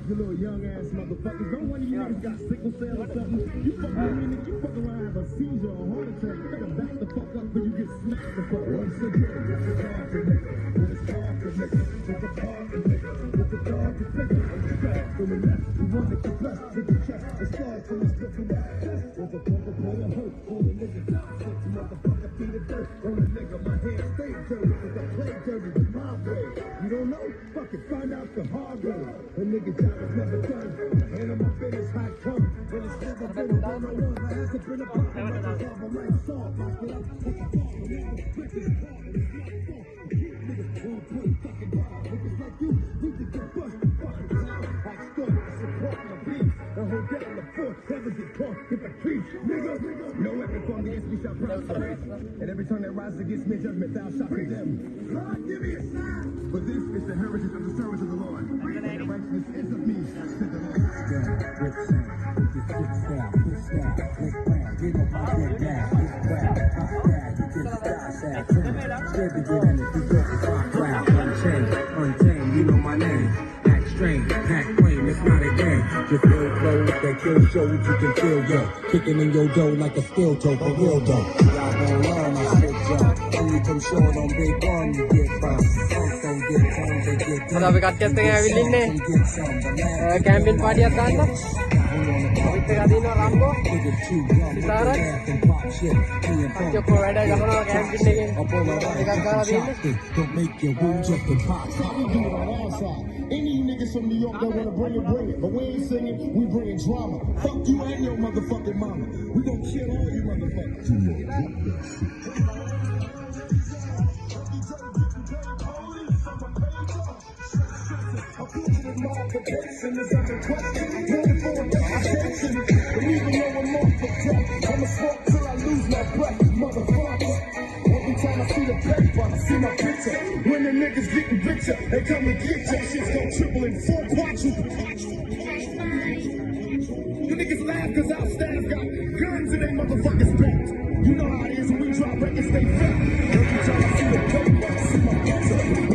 You little young ass motherfuckers. Don't one of you niggas got sickle cell or something. You fuck with me, nigga. You fuck around, have a seizure or heart attack. You better back the fuck up before you get smacked the fuck once again. It's hard to make it. It's hard to make it. It's hard to make it. It's hard to make it. It's hard to make it. You want it to bless with the chest. It's hard to make it. It's a fucker for the hurt. For the nigga. Six motherfucker through the dirt. On the nigga, my hands stay dirty. Cause I play dirty the my way. You don't know? Fuck it. Find out the hard way. A nigga job is never done. And I'm up in this hot come. When it's never been a one-on-one. I have to bring a pop. I'm like salt. Like it up. Take a pop. And then the brick is hard. And it's not fault. Niggas won't put fucking wild. Niggas like you need to get busted. Fucking clown. I stood support my beat. The whole down the fort. Never get caught. Get the creep. Nigga. No weapon from the enemy shall prosper. And every tongue that rises against me, judgment thou shalt condemn. Lord, give me a sign. For this is the heritage of the servants of the Lord. And the righteousness is of me, said the Lord. Untamed, you know my name. Act strange, pack flame, it's not a game. Just ill flows that kill show what you can feel, yo. Kicking in your dough like a steel toe for real, though. Y'all gon' learn, I shit, yo. When you come short on big one, you get burned. Don't get toned, they get done. අපි කට්ටියත් එක්ක ඇවිල්ලා ඉන්නේ camping පාටියක් ගන්න. අපිත් එක්ක අදිනවා Rambo. ඉතාලට. කට්ටිය කො වැඩ ගහනවා කැම්පින් එකේ. එකක් ගාලා තියෙන්නේ. Don't make your wounds up and pop. We do it on our side. Any of you niggas from New York that wanna bring it, bring it. But we ain't singing, we bringing drama. Fuck you and your motherfucking mama. We gon' kill all you motherfuckers. Modification is under question. Moving for a destination. But even though I'm off the death, I'ma smoke till I lose my breath, motherfucker. Every time I see the paper, I see my picture. When the niggas getting richer, they come and get ya. Shit's gon' triple and four quadruple. You niggas laugh cause our staff got guns in they motherfuckers back. You know how it is when we drop records, they fat. Every time I see the paper, I see my picture.